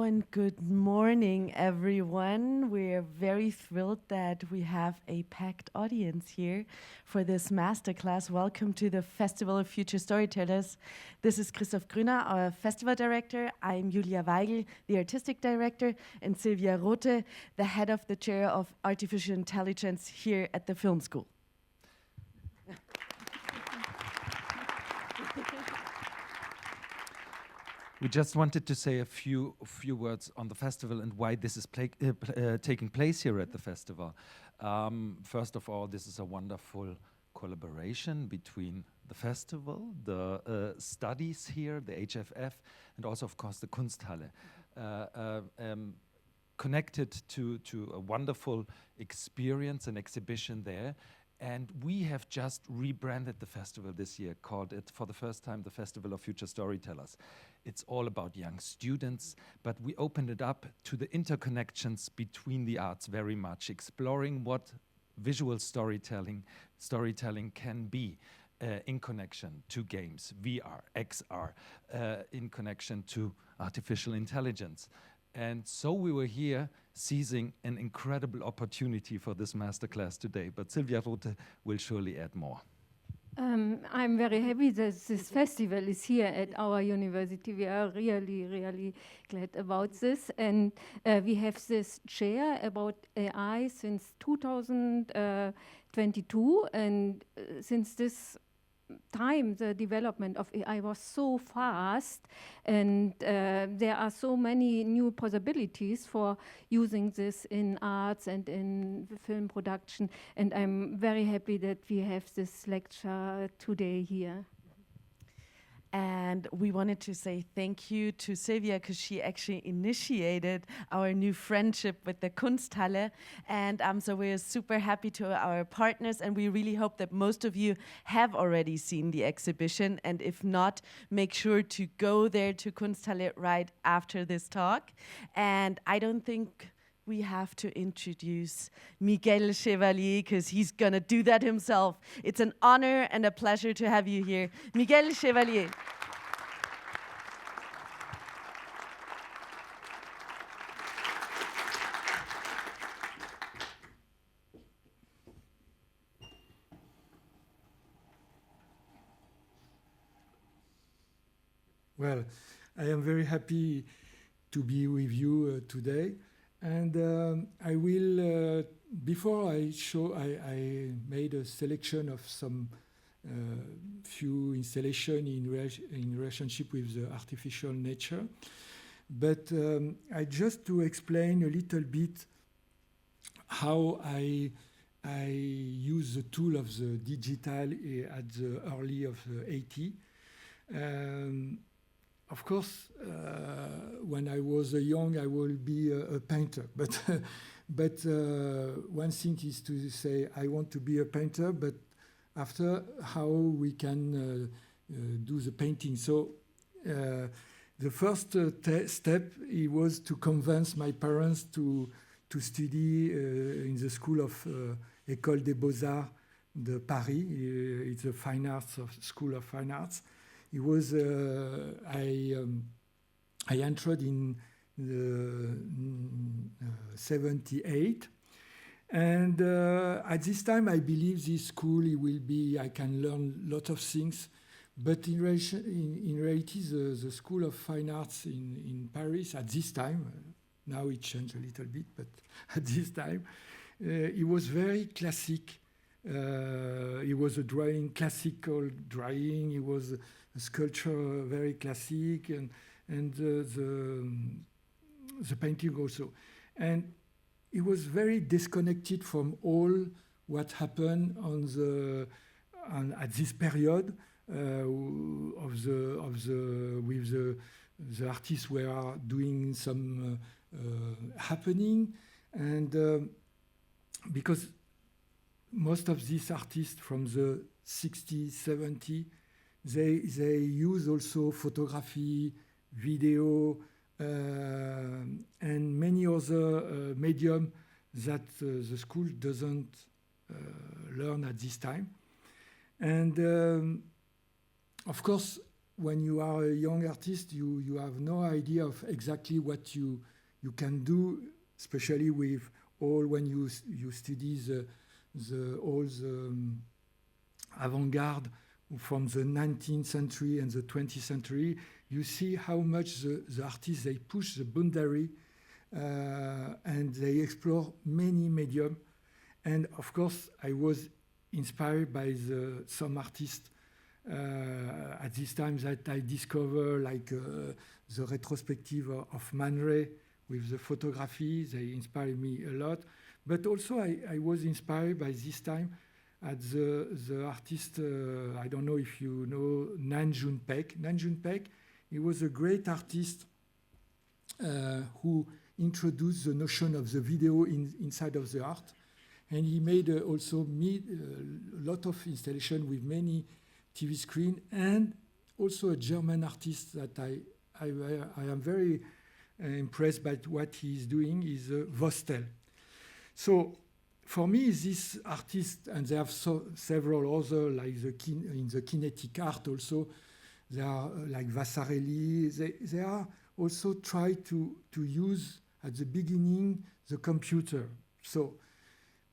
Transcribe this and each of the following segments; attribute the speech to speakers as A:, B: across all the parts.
A: and good morning, everyone. We're very thrilled that we have a packed audience here for this masterclass. Welcome to the Festival of Future Storytellers. This is Christoph Grüner, our festival director. I'm Julia Weigel, the artistic director, and Silvia Rothe, the head of the chair of artificial intelligence here at the film school.
B: We just wanted to say a few words on the festival and why this is taking place here at the festival. First of all, this is a wonderful collaboration between the festival, the studies here, the HFF, and also, of course, the Kunsthalle. Connected to a wonderful experience and exhibition there. And we have just rebranded the festival this year, called it for the first time the Festival of Future Storytellers. It's all about young students, but we opened it up to the interconnections between the arts very much, exploring what visual storytelling can be in connection to games, VR, XR, in connection to artificial intelligence. And so we were here seizing an incredible opportunity for this masterclass today, but Silvia Rothe will surely add more.
C: I'm very happy that this festival is here at our university. We are really, really glad about this. And we have this chair about AI since 2022. And since this time, the development of AI was so fast, and there are so many new possibilities for using this in arts and in film production, and I'm very happy that we have this lecture today here.
A: And we wanted to say thank you to Silvia because she actually initiated our new friendship with the Kunsthalle. And so we're super happy to our partners, and we really hope that most of you have already seen the exhibition. And if not, make sure to go there to Kunsthalle right after this talk. And I don't think we have to introduce Miguel Chevalier because he's gonna do that himself. It's an honor and a pleasure to have you here. Miguel Chevalier.
D: Well, I am very happy to be with you today. And I will, before I show, I made a selection of some few installation in relationship with the artificial nature. But I just to explain a little bit how I use the tool of the digital at the early of the 80s. Of course, when I was young, I will be a painter. But one thing is to say I want to be a painter, but after how we can do the painting. So the first step it was to convince my parents to study in the school of École des Beaux-Arts de Paris. It's a fine arts school of fine arts. It was I entered in 78, and at this time I believe this school it will be I can learn a lot of things, but in reality the School of Fine Arts in Paris at this time, now it changed a little bit, but at this time it was very classic. It was a drawing, classical drawing. It was a sculpture, very classic, and the painting also. And it was very disconnected from all what happened at this period with the artists were doing some happening, and because most of these artists from the 60s, 70s, they use also photography, video, and many other medium that the school doesn't learn at this time. And of course, when you are a young artist, you have no idea of exactly what you can do, especially with all when you study all the avant-garde from the 19th century and the 20th century. You see how much the artists, they push the boundary and they explore many mediums. And of course, I was inspired by some artists at this time that I discover, like the retrospective of Man Ray with the photography. They inspired me a lot. But also I was inspired by this time at the artist, I don't know if you know Nan June Paik. Nan June Paik, he was a great artist who introduced the notion of the video inside of the art. And he made also a lot of installation with many TV screen, and also a German artist that I am very impressed by what he is doing is Vostel. So for me, this artist, and they have several other, like in the kinetic art also, they are like Vasarely, they are also try to use at the beginning the computer. So,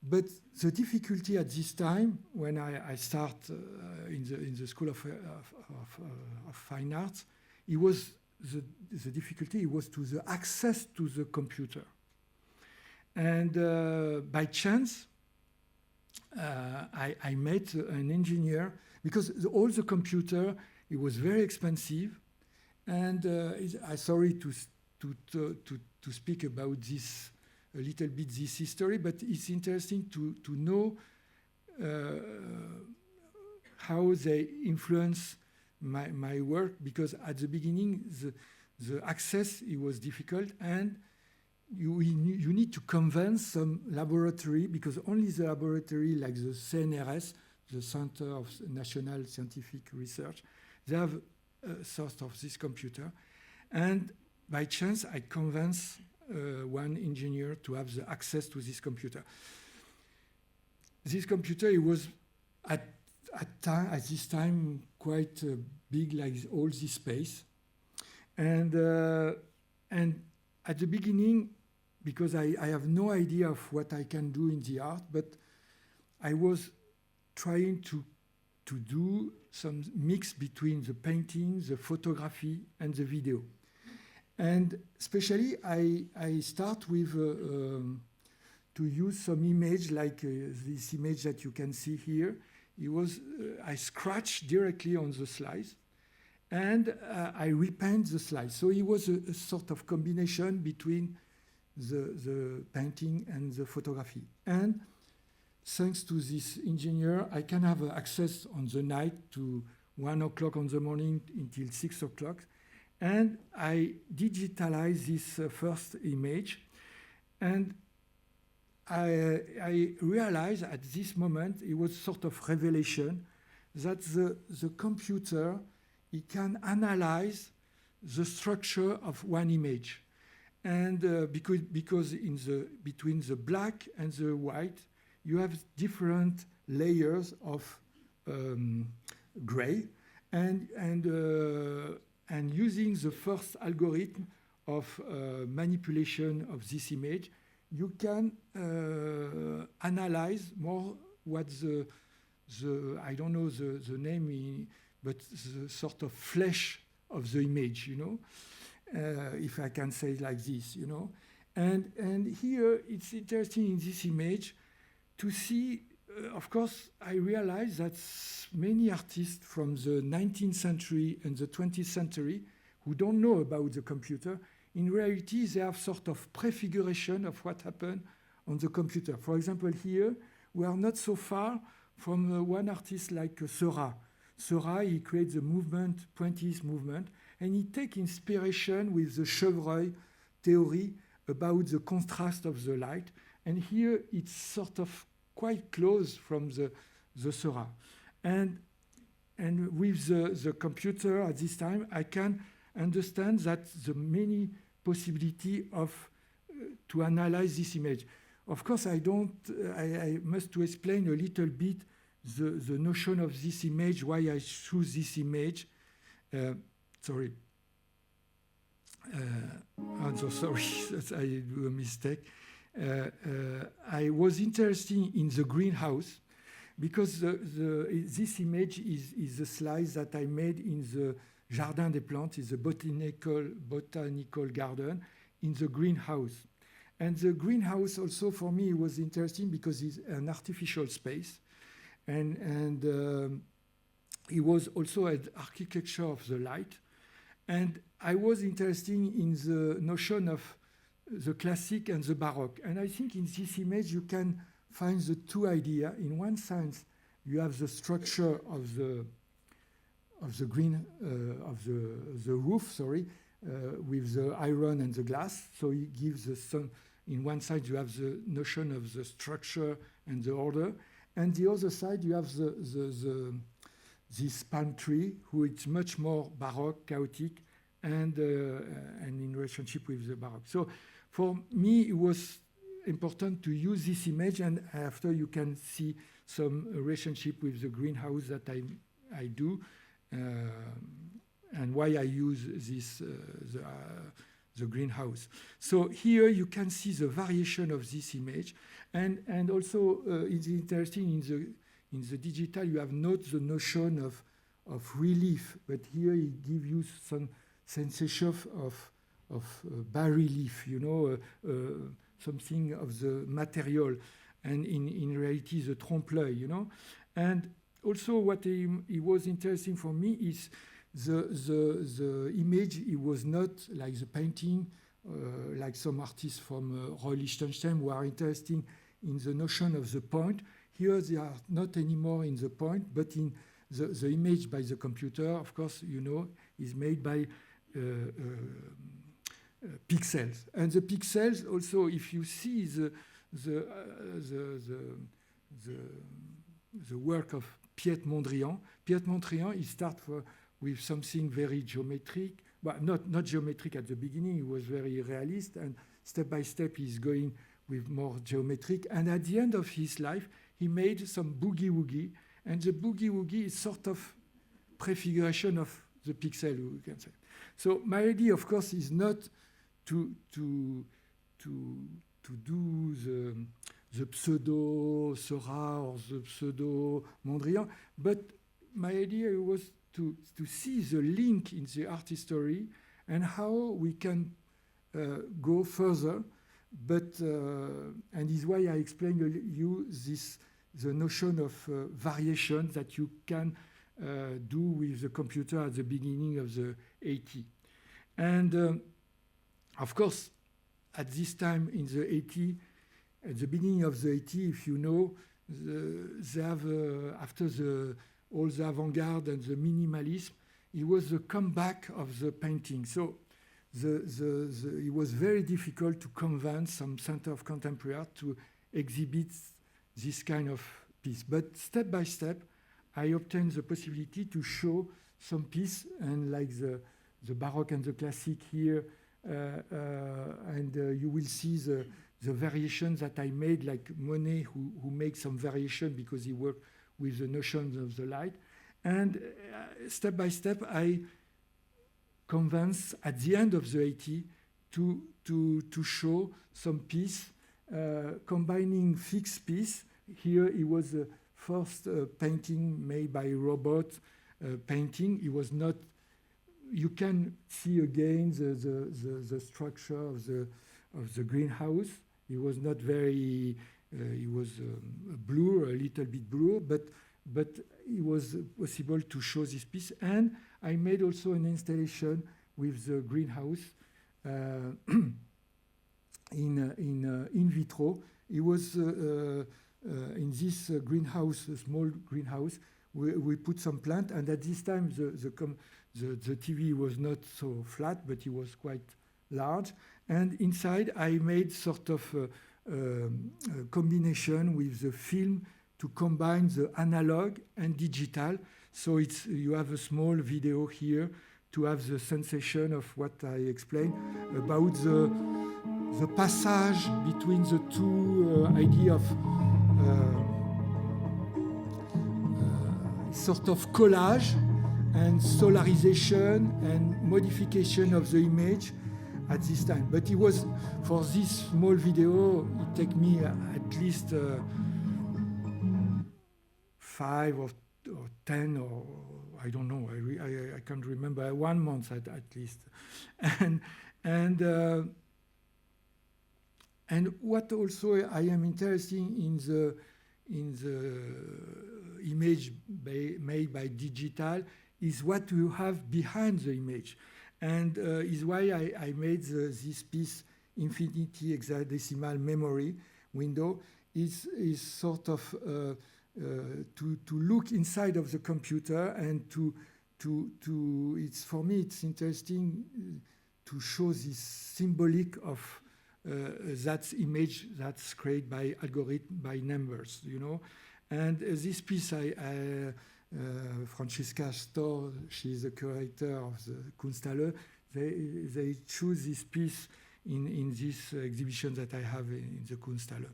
D: but the difficulty at this time, when I start in the School of Fine Arts, it was the difficulty. It was to the access to the computer, and by chance, I met an engineer, because all the computer, it was very expensive, and I'm sorry to speak about this a little bit, this history, but it's interesting to know how they influence my work, because at the beginning the access, it was difficult, and you need to convince some laboratory, because only the laboratory like the CNRS, the Center of National Scientific Research, they have a sort of this computer. And by chance, I convinced one engineer to have the access to this computer. This computer, it was at this time quite big, like all this space. And at the beginning, because I have no idea of what I can do in the art, but I was trying to do some mix between the painting, the photography, and the video. And especially, I start with to use some image, like this image that you can see here. It was I scratched directly on the slice, and I repaint the slice. So it was a sort of combination between the painting and the photography. And thanks to this engineer, I can have access on the night to 1 o'clock in the morning until 6 o'clock. And I digitalize this first image. And I realized at this moment, it was sort of revelation, that the computer, it can analyze the structure of one image. And because between the black and the white, you have different layers of gray, and using the first algorithm of manipulation of this image, you can analyze more what the I don't know the name, but the sort of flesh of the image, you know, if I can say it like this, you know. And here it's interesting in this image to see, of course, I realize that many artists from the 19th century and the 20th century who don't know about the computer, in reality, they have sort of prefiguration of what happened on the computer. For example, here, we are not so far from one artist like Seurat. Seurat, he creates the movement, pointillist movement, and he takes inspiration with the chevreuil theory about the contrast of the light. And here, it's sort of quite close from the Seurat. And with the computer at this time, I can understand that the many possibility of to analyze this image. Of course, I must to explain a little bit the notion of this image, why I choose this image. Sorry. I'm so sorry that I do a mistake. I was interested in the greenhouse because this image is the slice that I made in the Jardin des Plantes, is a botanical garden in the greenhouse. And the greenhouse also for me was interesting because it's an artificial space. And it was also an architecture of the light. And I was interested in the notion of the classic and the baroque. And I think in this image you can find the two ideas. In one sense, you have the structure of the roof, with the iron and the glass. So it gives the sun. In one side you have the notion of the structure and the order, and the other side you have this palm tree, which is much more baroque, chaotic, and in relationship with the baroque. So for me it was important to use this image, and after you can see some relationship with the greenhouse that I do, and why I use this the greenhouse. So here you can see the variation of this image, and also it's interesting in the digital you have not the notion of relief, but here it gives you some sensation of bas-relief, something of the material, and in reality the trompe-l'œil, And also what it was interesting for me is the image. It was not like the painting, like some artists from Roy Lichtenstein who are interested in the notion of the point. Here they are not anymore in the point, but in the image by the computer, of course, is made by pixels. And the pixels also, if you see the work of Piet Mondrian, he starts with something very geometric, but not geometric at the beginning. He was very realist, and step by step he's going with more geometric. And at the end of his life, he made some boogie-woogie, and the boogie-woogie is sort of prefiguration of the pixel, we can say. So my idea, of course, is not to do the pseudo Seurat or the pseudo Mondrian, but my idea was to see the link in the art history and how we can go further. But and is why I explained you the notion of variation that you can do with the computer at the beginning of the 80s. And of course, at this time in the 80s, at the beginning of the 80s, if you know, they have after all the avant-garde and the minimalism, it was the comeback of the painting. So it was very difficult to convince some center of contemporary art to exhibit this kind of piece. But step by step, I obtained the possibility to show some piece, and like the Baroque and the Classic here, and you will see the variations that I made, like Monet, who made some variation because he worked with the notions of the light. And step by step, I convinced at the end of the 80s to show some piece, combining fixed piece. Here it was the first painting made by robot painting. It was not, you can see again the structure of the greenhouse. It was not very, it was blue, a little bit blue, but it was possible to show this piece. And I made also an installation with the greenhouse in vitro. It was in this greenhouse, a small greenhouse, we put some plant, and at this time the TV was not so flat, but it was quite large. And inside I made sort of a combination with the film to combine the analog and digital. So you have a small video here to have the sensation of what I explained about the passage between the two idea of sort of collage and solarization and modification of the image at this time. But it was, for this small video, it took me at least 5 or 10 or I don't know, I can't remember, 1 month at least. And what also I am interested in the image made by digital is what you have behind the image, and is why I made this piece, infinity hexadecimal memory window, is sort of to look inside of the computer and to it's, for me it's interesting to show this symbolic of that image that's created by algorithm, by numbers, you know. And this piece, Francesca Storr, she's the curator of the Kunsthalle, they choose this piece in this exhibition that I have in the Kunsthalle.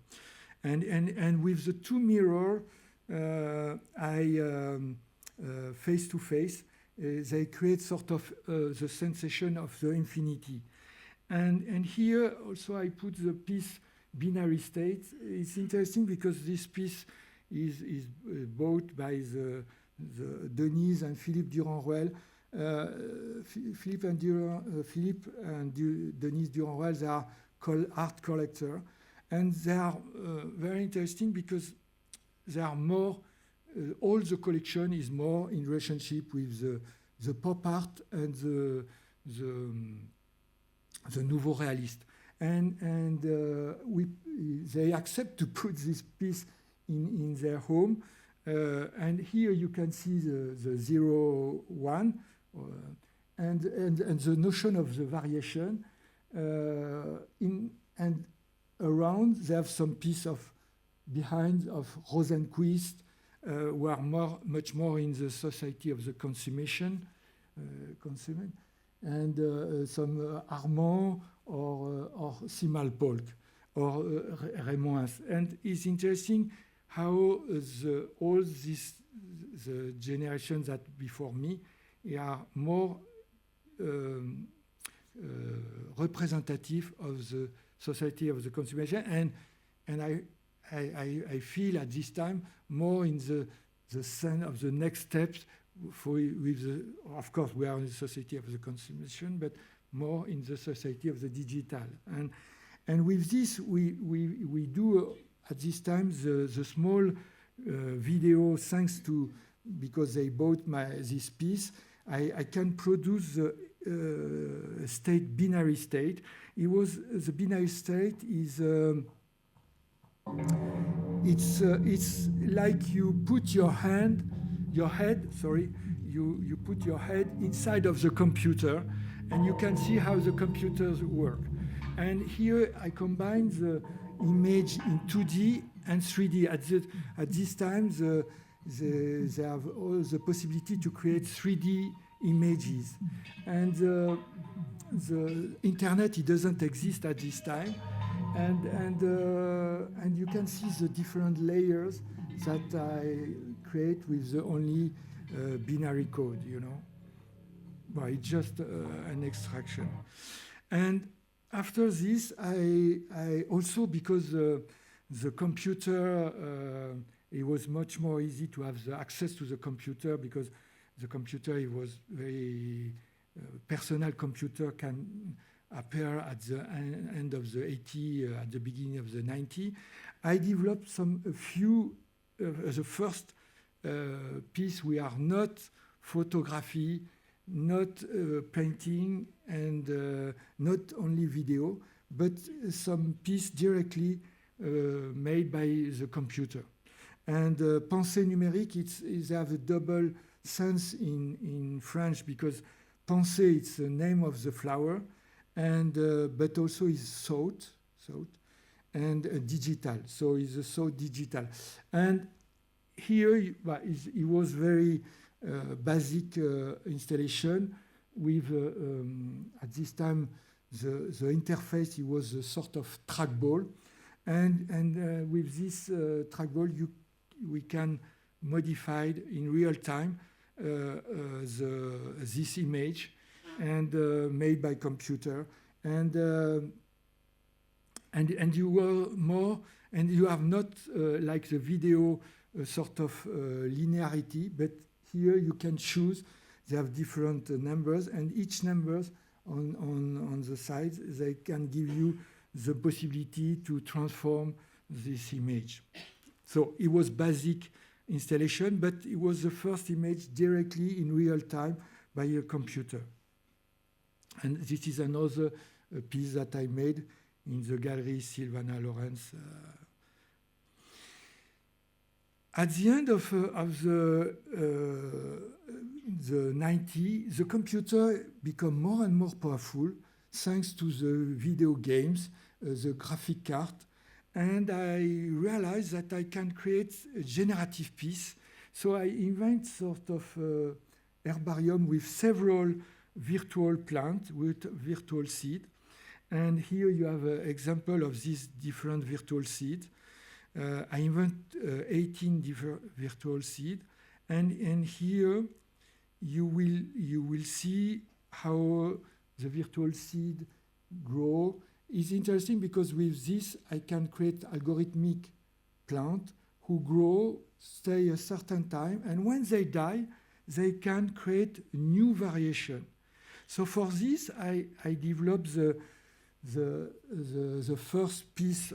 D: And with the two mirror, face to face, they create sort of the sensation of the infinity. And here also I put the piece binary state. It's interesting because this piece is bought by the Denise and Philippe Durand-Ruel. Philippe and Denise Durand-Ruel, they are art collector, and they are very interesting because they are more. All the collection is more in relationship with the pop art and the nouveau réaliste, and they accept to put this piece in their home, and here you can see the 0, 1, and the notion of the variation, and around they have some piece of behind of Rosenquist, who are much more in the society of the consummation, and some Armand or Simal Polk or Raymond. And it's interesting how all the generations that before me are more representative of the society of the consummation, and I feel at this time more in the sense of the next steps. Of course, we are in the society of the consummation, but more in the society of the digital. And with this, we do at this time the small video, thanks to, because they bought this piece, I can produce the binary state. The binary state is. It's like you put you put your head inside of the computer, and you can see how the computers work. And here I combine the image in 2D and 3D. At this time, they have all the possibility to create 3D images. And the internet, it doesn't exist at this time. And you can see the different layers that I create with the only binary code, you know. Well, it's just an extraction. And after this, I also, because the computer, it was much more easy to have the access to the computer, because the computer, it was very personal computer, can appear at the end of the 80s, at the beginning of the 90s. I developed a few, the first piece, we are not photography, not painting, and not only video, but some piece directly made by the computer. And pensée numérique, they have a double sense in French, because pensée, it's the name of the flower, and but also is thought, and digital. So it's a thought digital. And here it was very basic installation with at this time the interface. It was a sort of trackball, and with this trackball we can modify in real time this image and made by computer, and you were more, and you have not like the video sort of linearity, but here you can choose. They have different numbers, and each numbers on the sides, they can give you the possibility to transform this image. So it was basic installation, but it was the first image directly in real time by a computer. And this is another piece that I made in the gallery Sylvana Lawrence. At the end of the 90s, the computer became more and more powerful thanks to the video games, the graphic card, and I realized that I can create a generative piece. So I invent sort of herbarium with several virtual plants with virtual seed. And here you have an example of these different virtual seeds. I invent 18 different virtual seeds. And here you will see how the virtual seed grow. It's interesting because with this I can create algorithmic plant who grow, stay a certain time, and when they die, they can create new variation. So for this, I developed the first piece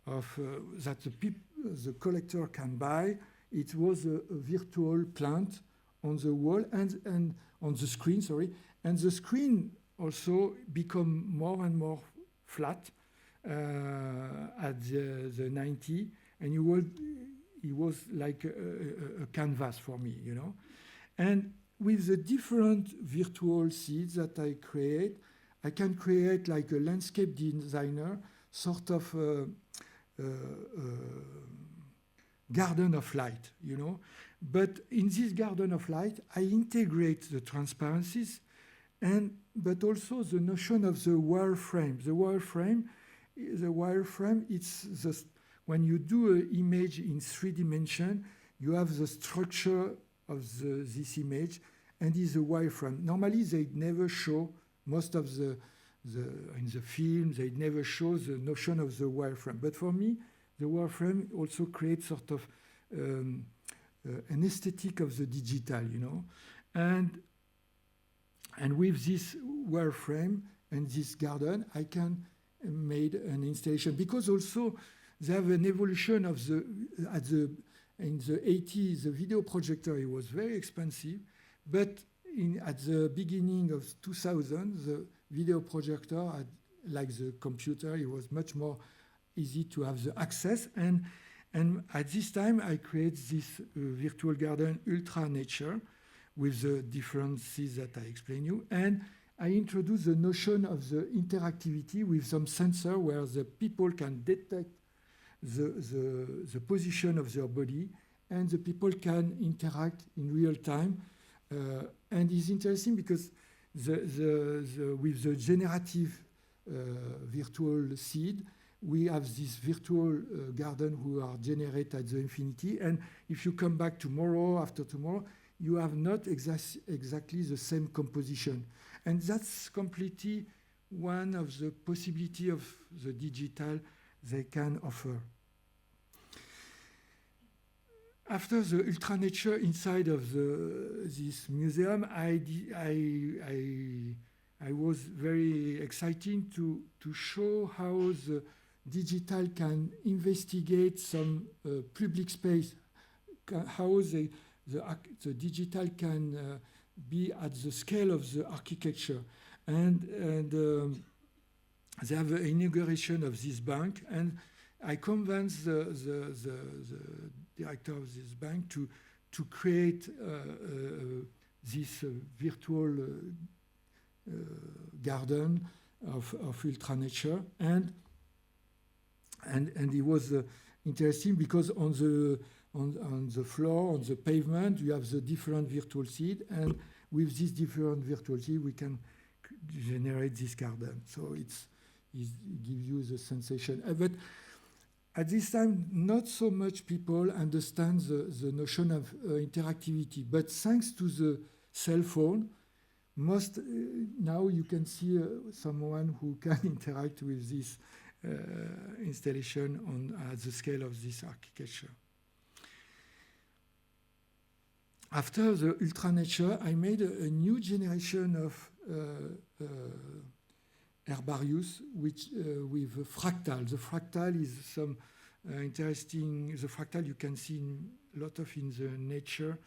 D: that the collector can buy. It was a virtual plant on the wall and on the screen, sorry, and the screen also become more and more flat at the 90, and it was like a canvas for me, you know. And with the different virtual seeds that I create, I can create like a landscape designer, sort of garden of light, you know. But in this garden of light, I integrate the transparencies, but also the notion of the wireframe. The wireframe, it's when you do an image in 3 dimensions, you have the structure of this image, and is a wireframe. Normally, they never show most of in the film. They never show the notion of the wireframe. But for me, the wireframe also creates sort of an aesthetic of the digital, you know, and with this wireframe and this garden, I can make an installation, because also they have an evolution of in the 80s, the video projector, it was very expensive, but at the beginning of 2000, the video projector, like the computer, it was much more easy to have the access. And at this time, I create this virtual garden, Ultra Nature, with the differences that I explain you. And I introduce the notion of the interactivity with some sensor where the people can detect the position of their body, and the people can interact in real time. And it's interesting because with the generative virtual seed, we have this virtual garden who are generated at the infinity. And if you come back tomorrow, after tomorrow, you have not exactly the same composition. And that's completely one of the possibility of the digital they can offer. After the Ultra Nature inside of this museum, I was very excited to show how the digital can investigate some public space, how the digital can be at the scale of the architecture. And they have an inauguration of this bank, and I convinced the director of this bank to create this virtual garden of Ultra Nature, and it was interesting because on the floor, on the pavement, you have the different virtual seed, and with this different virtual seed, we can generate this garden. So it gives you the sensation. But at this time, not so much people understand the notion of interactivity, but thanks to the cell phone, now you can see someone who can interact with this installation at the scale of this architecture. After the Ultra Nature, I made a new generation of herbarius with fractal. The fractal is some interesting. The fractal you can see a lot of in the nature.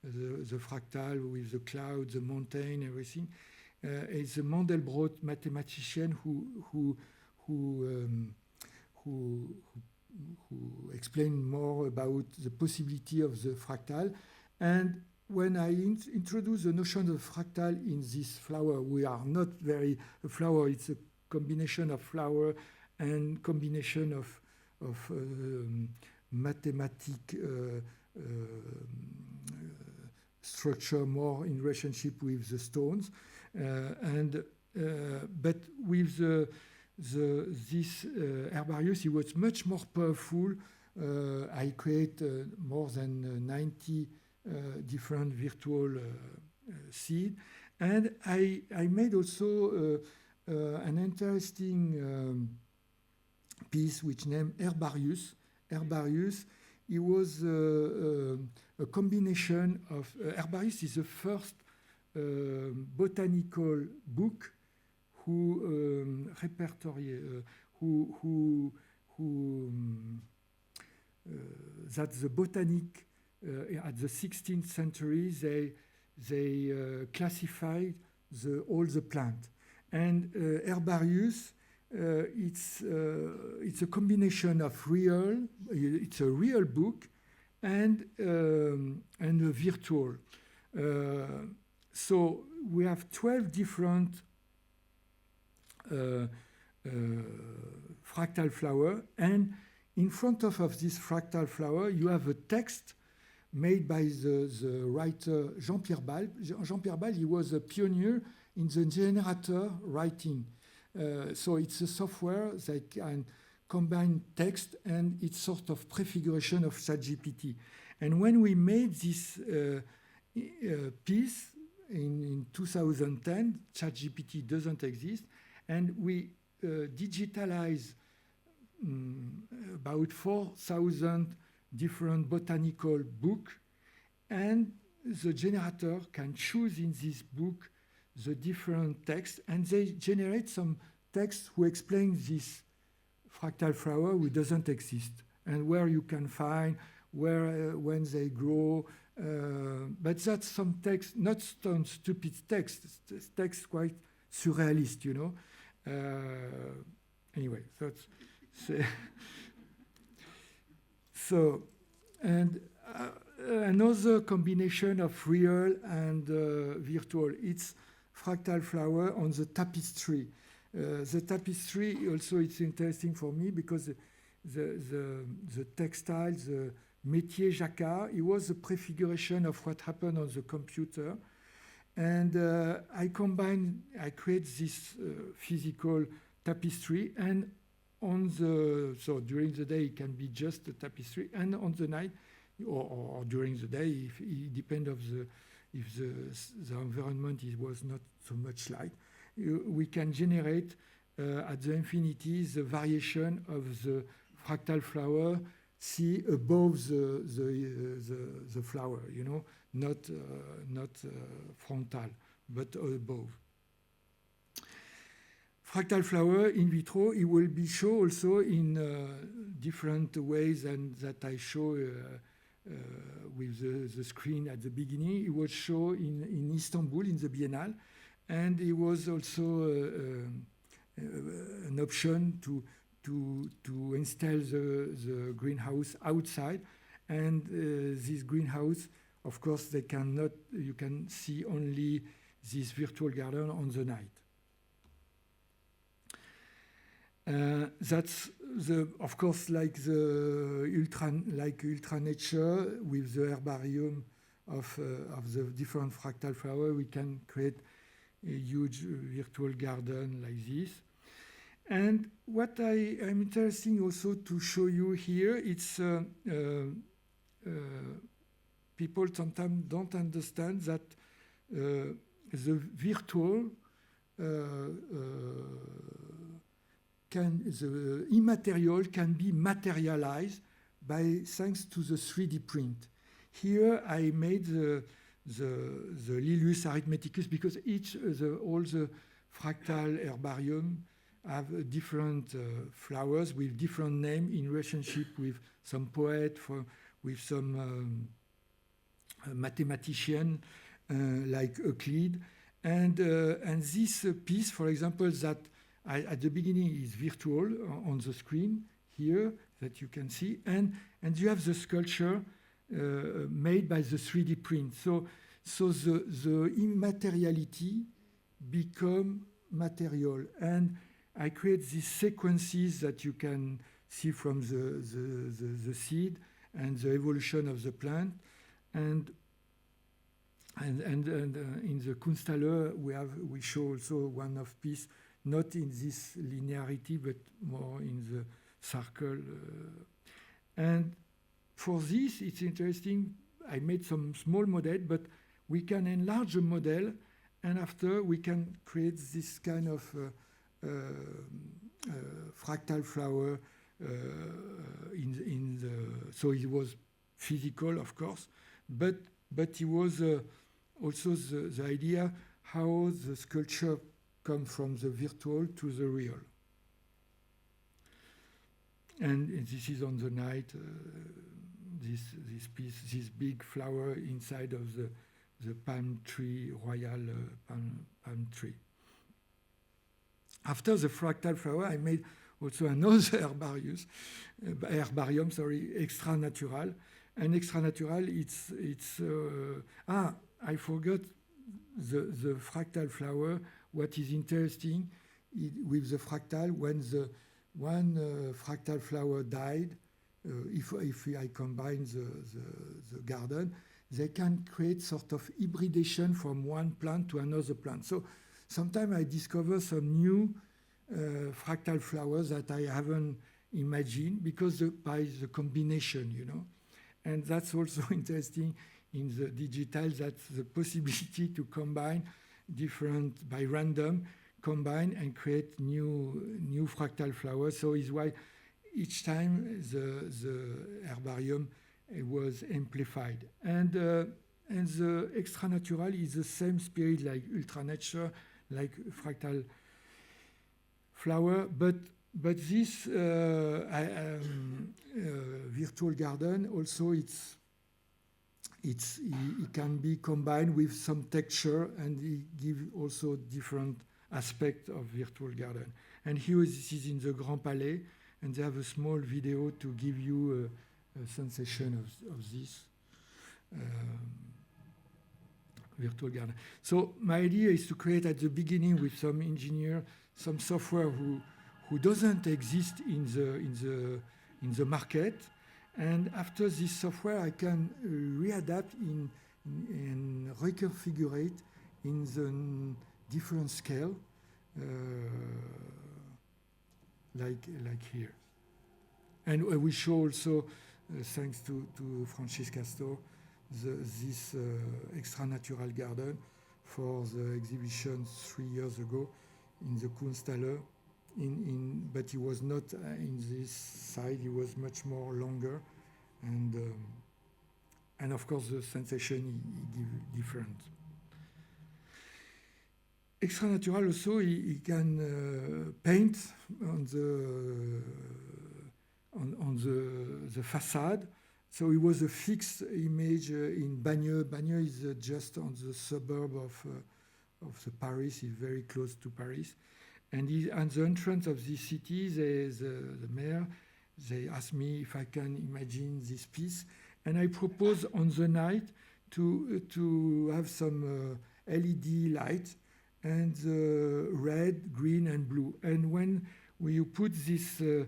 D: The fractal with the clouds, the mountain, everything. It's a Mandelbrot mathematician who explained more about the possibility of the fractal. And when I introduce the notion of fractal in this flower, we are not very a flower. It's a combination of flower and combination of mathematic structure, more in relationship with the stones, but with this herbarius, it was much more powerful. I create more than 90 different virtual seed, and I made also an interesting piece which named Herbarius. Herbarius, it was a combination of Herbarius is the first botanical book who that the botanic at the 16th century they classified all the plant, and Herbarius it's a combination of it's a real book and a virtual. So we have 12 different fractal flower, and in front of this fractal flower you have a text made by the writer Jean-Pierre Balbe. Jean-Pierre Balbe, he was a pioneer in the generator writing. So it's a software that can combine text and it's sort of prefiguration of ChatGPT. And when we made this piece in 2010, ChatGPT doesn't exist, and we digitalize about 4,000 different botanical books, and the generator can choose in this book the different text, and they generate some text who explain this fractal flower who doesn't exist, and where you can find, where when they grow. But that's some text, not some stupid text. It's text quite surrealist, you know. Anyway, that's so, and another combination of real and virtual. It's fractal flower on the tapestry. The tapestry also, it's interesting for me because the textile, the métier jacquard, it was a prefiguration of what happened on the computer. And I create this physical tapestry, and so during the day it can be just a tapestry, and on the night or during the day, if it depends if the environment was not so much light, we can generate at the infinity the variation of the fractal flower, see above the flower, you know, not frontal, but above. Fractal flower in vitro, it will be shown also in different ways and that I show with the screen at the beginning. It was shown in Istanbul in the Biennale, and it was also an option to install the greenhouse outside, and this greenhouse, of course, you can see only this virtual garden on the night. That's of course, like Ultra Nature with the herbarium of the different fractal flower, we can create a huge virtual garden like this. And what I'm interested also to show you here, it's people sometimes don't understand that the virtual the immaterial can be materialized by thanks to the 3D print. Here I made the Lilius arithmeticus because all the fractal herbarium have different flowers with different name in relationship with some poet, with some mathematician like Euclid, and this piece, for example, that at the beginning is virtual on the screen here that you can see, and you have the sculpture made by the 3D print. So the immateriality become material, and I create these sequences that you can see from the seed and the evolution of the plant, and in the Kunsthalle we show also one of piece, not in this linearity but more in the circle. And for this, it's interesting. I made some small model, but we can enlarge the model, and after we can create this kind of fractal flower in the. So it was physical, of course, but it was also the idea how the sculpture comes from the virtual to the real. And this is on the night. This piece, this big flower inside of the palm tree, royal palm tree. After the fractal flower, I made also another herbarium, extra natural. And extra natural, it's I forgot the fractal flower. What is interesting with the fractal, when the one fractal flower died, if I combine the garden, they can create sort of hybridation from one plant to another plant. So sometimes I discover some new fractal flowers that I haven't imagined because by the combination, you know. And that's also interesting in the digital, that's the possibility to combine different, by random, combine and create new fractal flowers. So it's why each time the herbarium was amplified. And the extra natural is the same spirit like ultra nature, like fractal flower, but this virtual garden also it can be combined with some texture, and it gives also different aspect of virtual garden. And here this is in the Grand Palais, and they have a small video to give you a sensation of this virtual garden. So my idea is to create at the beginning with some engineer, some software who doesn't exist in the market, and after this software I can readapt and reconfigure in the different scale, like here. And we show also, thanks to Francis Castor, this extra natural garden for the exhibition 3 years ago in the Kunsthalle. But he was not in this side, he was much more longer, and of course the sensation he give different. Extra natural also he can paint on the facade. So it was a fixed image in Bagneux. Bagneux is just on the suburb of the Paris, is very close to Paris. And at the entrance of this city, the mayor, they asked me if I can imagine this piece. And I propose on the night to have some LED light, and red, green, and blue. And when you put this, it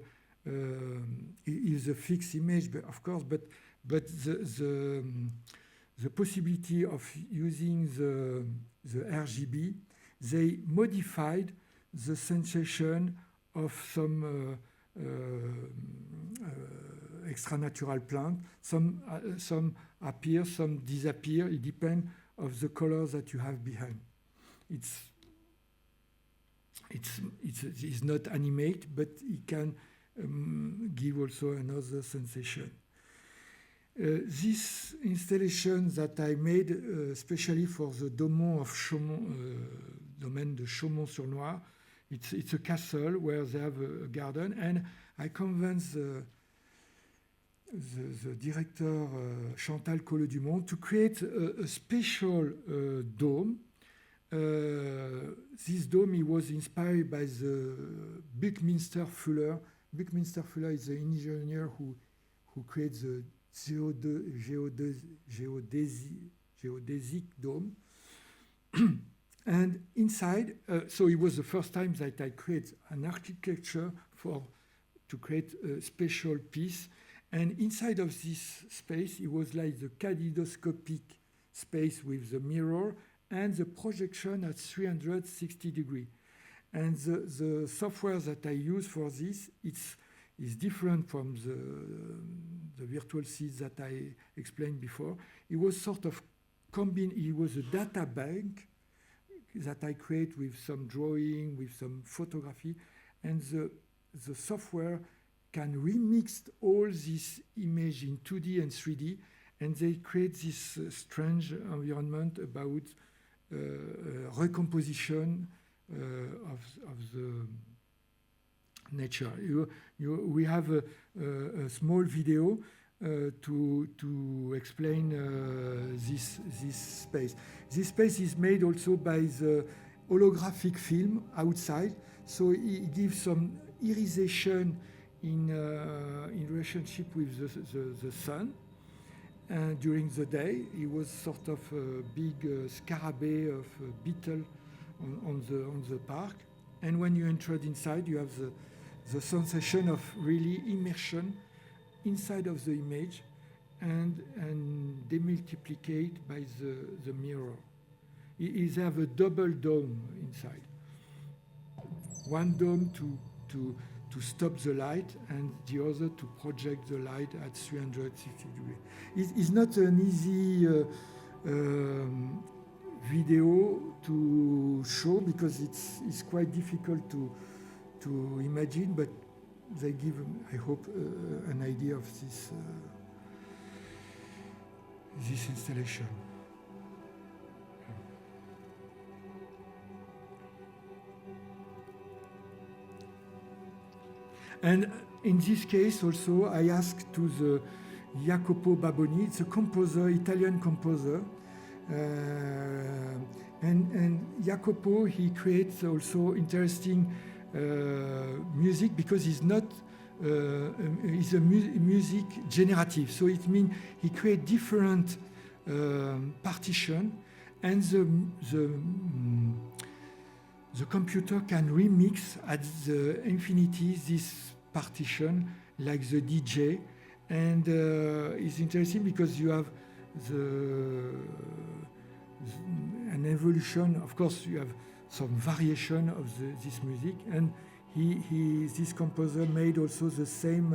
D: is a fixed image, but of course, but the possibility of using the RGB, they modified the sensation of some extranatural plant. Some appear, some disappear. It depends of the colors that you have behind. It's not animate, but it can give also another sensation. This installation that I made, especially for the domaine of Chaumont, domaine de Chaumont-sur-Loire, it's a castle where they have a garden, and I convinced the director Chantal Collot-Dumont to create a special dome. This dome, he was inspired by the Buckminster Fuller. Buckminster Fuller is the engineer who creates the geodesic dome. And inside, so it was the first time that I create an architecture to create a special piece. And inside of this space, it was like the kaleidoscopic space with the mirror and the projection at 360 degrees. And the software that I use for this, is different from the virtual seeds that I explained before. It was sort of it was a data bank that I create with some drawing, with some photography, and the software can remix all this image in 2D and 3D, and they create this strange environment about recomposition of the nature. We have a small video to explain this space. This space is made also by the holographic film outside, so it gives some irisation in relationship with the sun. And during the day, it was sort of a big scarabée of a beetle on the park. And when you entered inside, you have the sensation of really immersion inside of the image and demultiplicate by the mirror. It have a double dome inside. One dome to stop the light and the other to project the light at 360 degrees. It's not an easy video to show because it's quite difficult to imagine, but they give, I hope, an idea of this installation. And in this case also, I asked to the Jacopo Baboni, it's a composer, Italian composer, and Jacopo, he creates also interesting music because he's not he's a music generative. So it means he creates different partition, and the computer can remix at the infinity this partition like the DJ, and it's interesting because you have an evolution. Of course, you have some variation of this music, and this composer made also the same.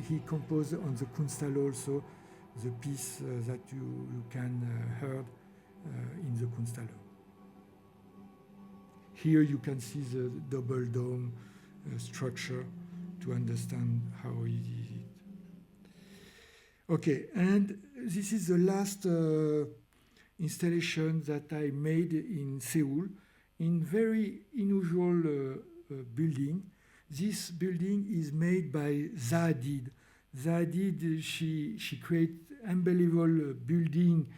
D: He composed on the Kunsthalle also the piece that you can hear in the Kunsthalle. Here you can see the double dome structure to understand how he did it. Okay, and this is the last installation that I made in Seoul, in very unusual building. This building is made by Zaha Hadid. Zaha Hadid, she created unbelievable building,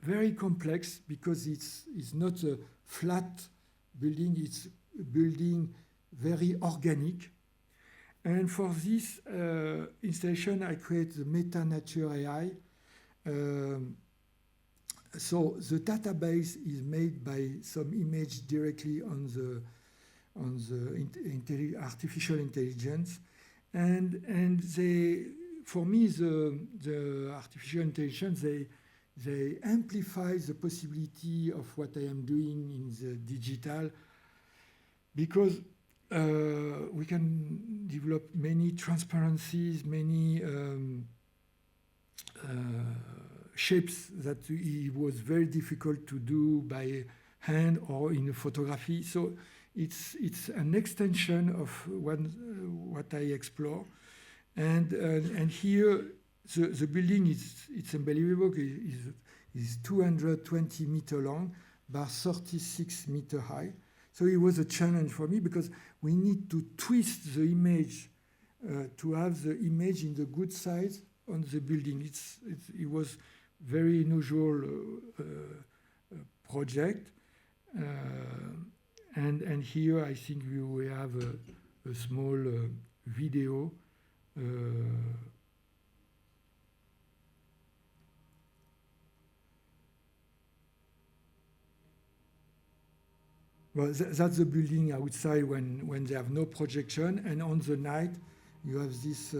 D: very complex because it's not a flat building, it's a building very organic. And for this installation, I create the Meta-Nature AI. So the database is made by some image directly on the artificial intelligence, and they, for me, the artificial intelligence, they amplify the possibility of what I am doing in the digital, because we can develop many transparencies, many shapes that it was very difficult to do by hand or in photography. So it's an extension of what I explore, and here the building it's unbelievable. Is 220 meter long by 36 meter high. So it was a challenge for me because we need to twist the image to have the image in the good size on the building. It was very unusual project. And here I think we have a small video. Well, that's the building outside when they have no projection, and on the night you have this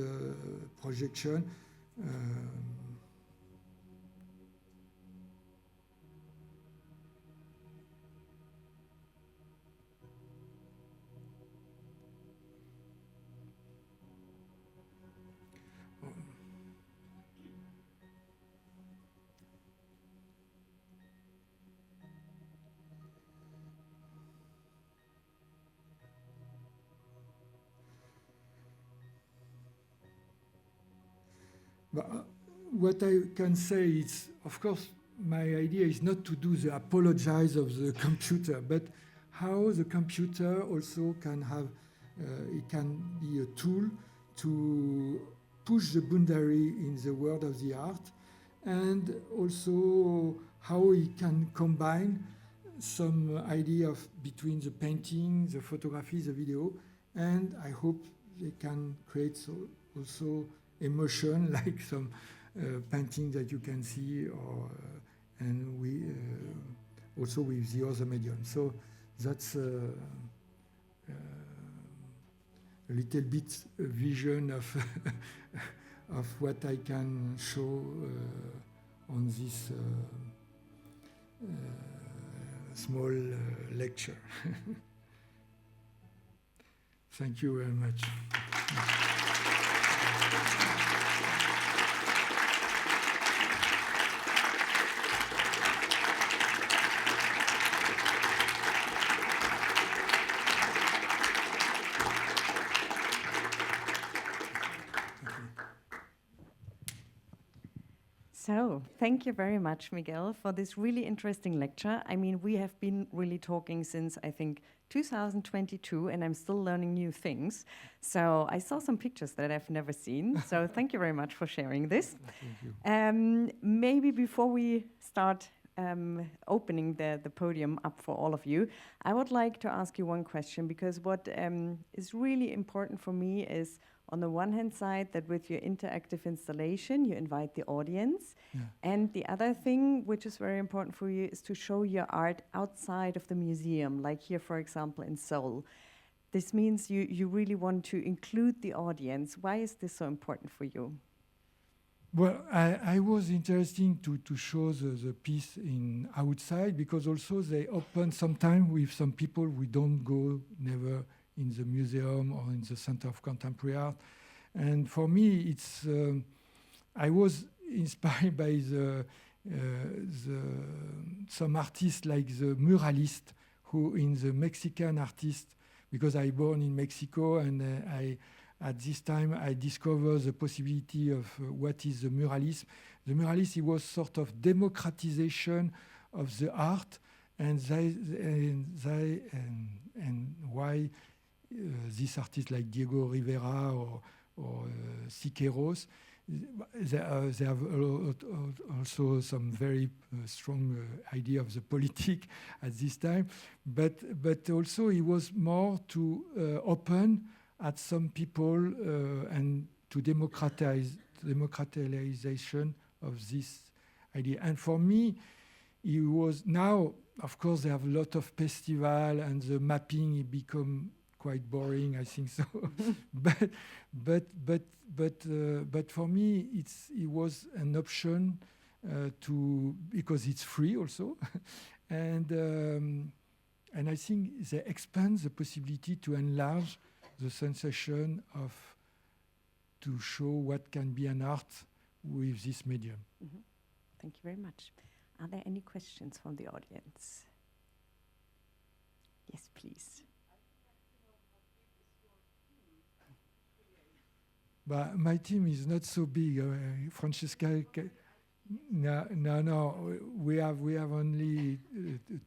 D: projection. But what I can say is, of course, my idea is not to do the apologize of the computer, but how the computer also can have, it can be a tool to push the boundary in the world of the art, and also how it can combine some idea of between the painting, the photography, the video, and I hope they can create also emotion, like some painting that you can see, or and we also with the other medium. So that's a little bit a vision of of what I can show on this small lecture. Thank you very much.
E: So, thank you very much, Miguel, for this really interesting lecture. I mean, we have been really talking since, I think, 2022, and I'm still learning new things. So, I saw some pictures that I've never seen. So, thank you very much for sharing this.
D: Thank you.
E: Maybe before we start opening the podium up for all of you, I would like to ask you one question, because what is really important for me is, on the one hand side, that with your interactive installation, you invite the audience.
D: Yeah.
E: And the other thing, which is very important for you, is to show your art outside of the museum, like here, for example, in Seoul. This means you really want to include the audience. Why is this so important for you?
D: Well, I was interested to show the piece in outside, because also they open sometime with some people we don't go never in the museum or in the Center of Contemporary Art. And for me, it's I was inspired by some artists like the muralist, who in the Mexican artist, because I born in Mexico, and at this time I discovered the possibility of what is the muralism. The muralist, it was sort of democratization of the art, and why these artists like Diego Rivera or Siqueiros, they have also some very strong idea of the politic at this time, but also it was more to open at some people and to democratization of this idea. And for me, it was now, of course, they have a lot of festival, and the mapping it become quite boring, I think so. but for me, it was an option And I think they expand the possibility to enlarge the sensation of to show what can be an art with this medium.
E: Mhm. Thank you very much. Are there any questions from the audience? Yes, please.
D: But my team is not so big. Francesca, no. We have only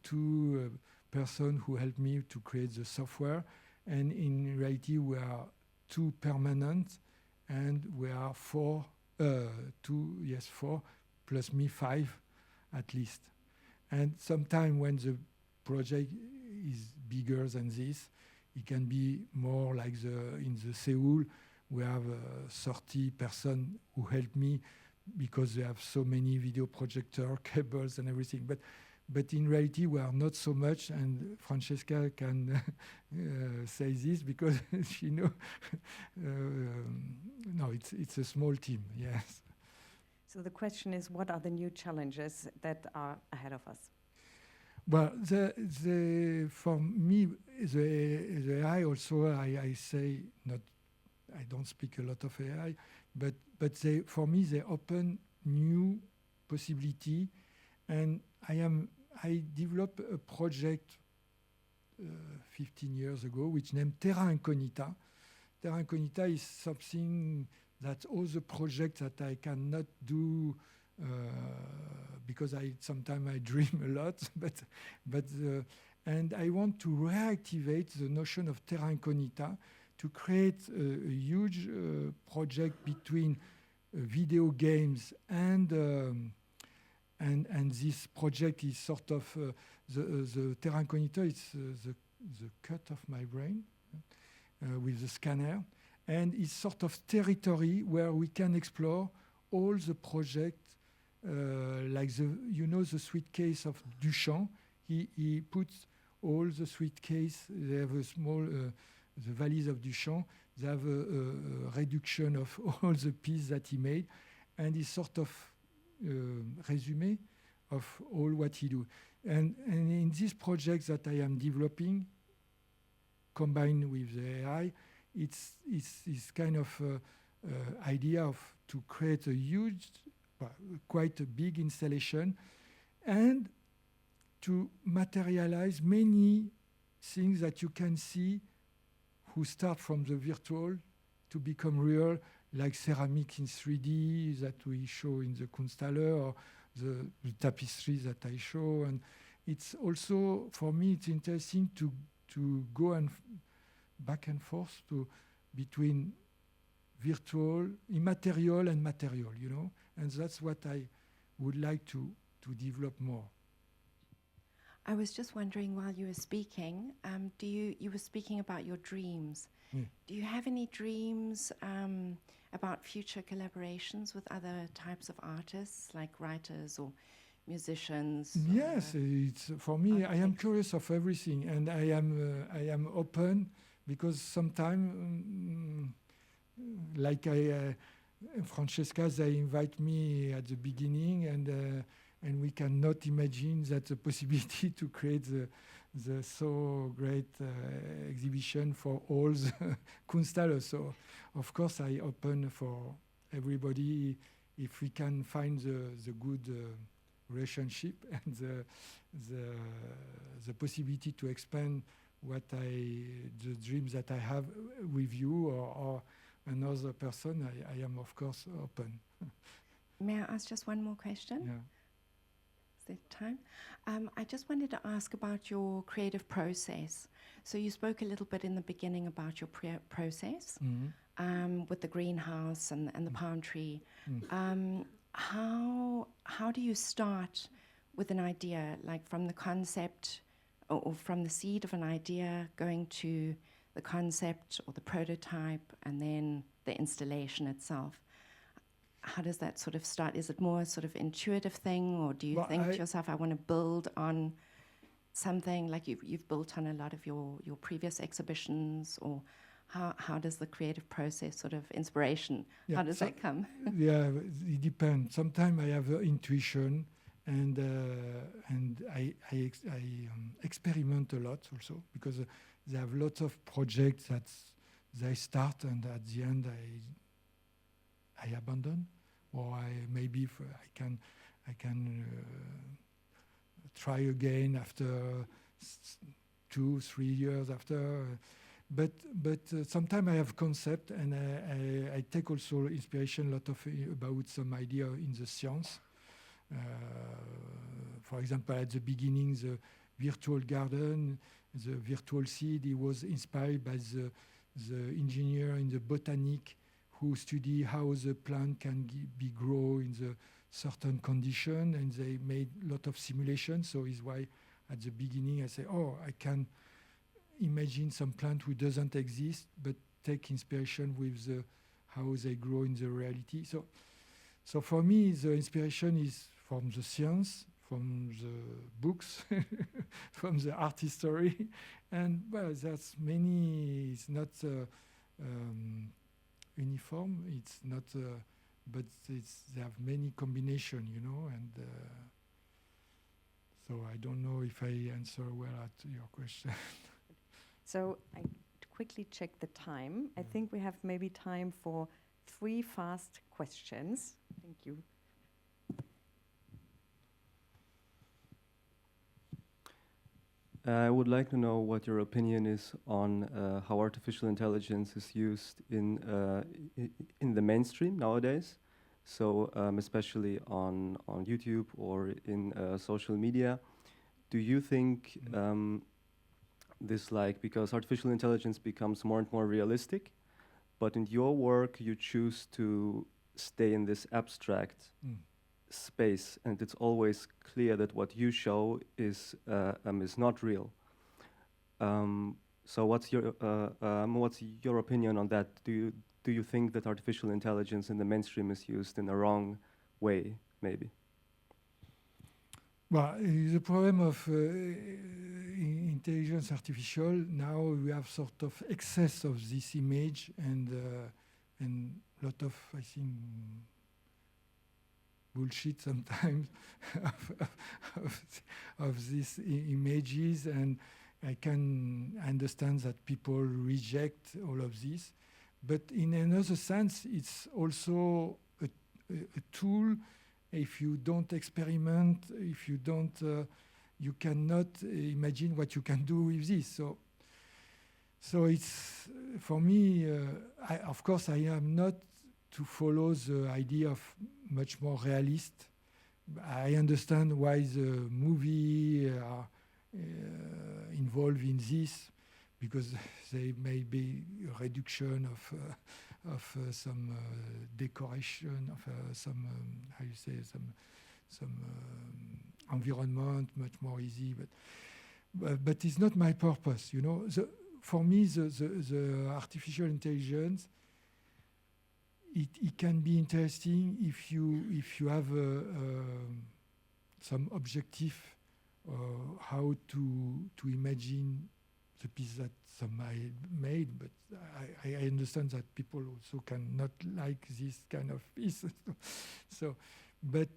D: two persons who help me to create the software, and in reality we are two permanent, and we are four plus me, 5 at least. And sometimes when the project is bigger than this, it can be more like in the Seoul. We have 30 persons who help me because they have so many video projector cables and everything. But in reality, we are not so much, and Francesca can say this because she knows. No, it's a small team, yes.
E: So the question is, what are the new challenges that are ahead of us?
D: Well, for me, the AI also, I say not. I don't speak a lot of AI, but for me they open new possibility, and I developed a project 15 years ago which named Terra Incognita. Terra Incognita is something that all the projects that I cannot do because sometimes I dream a lot, and I want to reactivate the notion of Terra Incognita, to create a huge project between video games and this project is sort of the Terra Incognita. It's the cut of my brain with the scanner, and it's sort of territory where we can explore all the projects like the suitcase of Duchamp. He puts all the suitcase. They have a small. The valleys of Duchamp, they have a reduction of all the pieces that he made, and it's sort of resume of all what he do. And in this project that I am developing, combined with the AI, it's kind of idea of to create a huge, quite a big installation, and to materialize many things that you can see who start from the virtual to become real, like ceramic in 3D that we show in the Kunsthalle, or the tapestries that I show. And it's also, for me, it's interesting to go back and forth between virtual, immaterial, and material, and that's what I would like to develop more.
F: I was just wondering, while you were speaking, you were speaking about your dreams.
D: Yeah.
F: Do you have any dreams about future collaborations with other types of artists, like writers or musicians?
D: Yes, it's for me. I am curious of everything, and I am open, because sometimes, like Francesca, they invite me at the beginning, and we cannot imagine that the possibility to create the so great exhibition for all the Kunsthalle. So, of course, I open for everybody if we can find the good relationship and the possibility to expand the dreams that I have with you or another person. I am, of course, open.
F: May I ask just one more question?
D: Yeah.
F: Is there time? I just wanted to ask about your creative process. So you spoke a little bit in the beginning about your process with the greenhouse and the palm tree. How do you start with an idea, like from the concept or from the seed of an idea going to the concept or the prototype and then the installation itself? How does that sort of start? Is it more sort of intuitive thing, or do you think to yourself, I want to build on something like you've built on a lot of your previous exhibitions, or how does the creative process, sort of inspiration, how does that come?
D: Yeah, it depends. Sometimes I have intuition, and I experiment a lot also, because they have lots of projects that they start and at the end I abandon, or I can try again after 2-3 years after. But sometimes I have concept, and I take also inspiration a lot of about some idea in the science. For example, at the beginning, the virtual garden, the virtual seed, it was inspired by the engineer in the botanic who study how the plant can be grow in the certain condition, and they made a lot of simulations. So is why at the beginning I say, oh, I can imagine some plant who doesn't exist, but take inspiration with how they grow in the reality. So for me, the inspiration is from the science, from the books, from the art history, and well, that's many. It's not uniform. It's not, but they have many combination, you know, and. So I don't know if I answer well at your question.
E: So I quickly check the time. I think we have maybe time for 3 fast questions. Thank you.
G: I would like to know what your opinion is on how artificial intelligence is used in the mainstream nowadays. So especially on YouTube or in social media. Do you think this, like, because artificial intelligence becomes more and more realistic, but in your work you choose to stay in this abstract space, and it's always clear that what you show is not real. So what's your opinion on that? Do you think that artificial intelligence in the mainstream is used in a wrong way, maybe?
D: Well, the problem of intelligence artificial, now we have sort of excess of this image and lot of, I think, bullshit sometimes of these images, and I can understand that people reject all of this. But in another sense, it's also a tool. If you don't experiment, if you don't, you cannot imagine what you can do with this. So it's, for me, of course, I am not to follow the idea of much more realist. I understand why the movie are involved in this, because there may be a reduction of some decoration, of some how you say, some environment, much more easy. But it's not my purpose, you know. For me, the artificial intelligence, it can be interesting if you have some objective how to imagine the piece that somebody made, but I understand that people also cannot like this kind of piece. So, but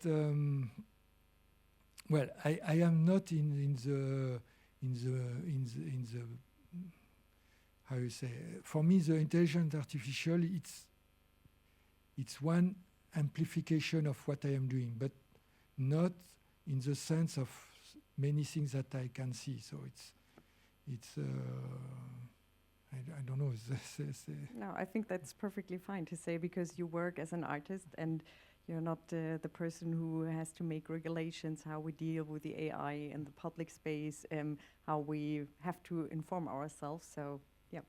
D: well, I am not in the how you say. For me, the intelligent artificial, it's one amplification of what I am doing, but not in the sense of many things that I can see. So it's I don't know.
E: No, I think that's perfectly fine to say, because you work as an artist and you're not the person who has to make regulations how we deal with the AI in the public space, how we have to inform ourselves. So yeah.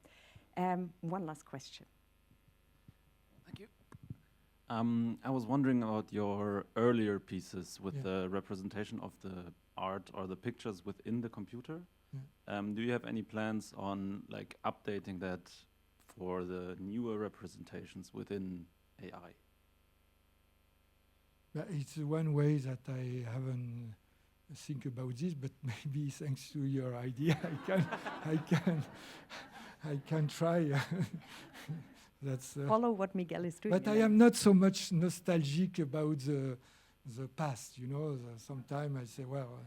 E: One last question.
H: Thank you. I was wondering about your earlier pieces with the representation of the art or the pictures within the computer. Do you have any plans on like updating that for the newer representations within AI?
D: It's one way that I haven't think about this, but maybe thanks to your idea, I can try. That's
E: follow what Miguel is doing.
D: But I am not so much nostalgic about the past. You know, sometimes I say, well,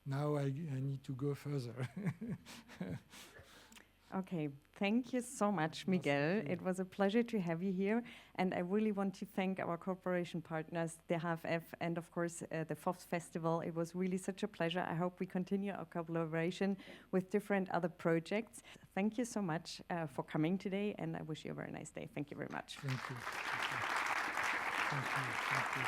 D: now I need to go further.
E: Okay, thank you so much, Miguel. It was a pleasure to have you here, and I really want to thank our cooperation partners, the HFF, and of course the FOFS Festival. It was really such a pleasure. I hope we continue our collaboration with different other projects. Thank you so much for coming today, and I wish you a very nice day. Thank you very much.
D: Thank you. Thank you. Thank you. Thank you.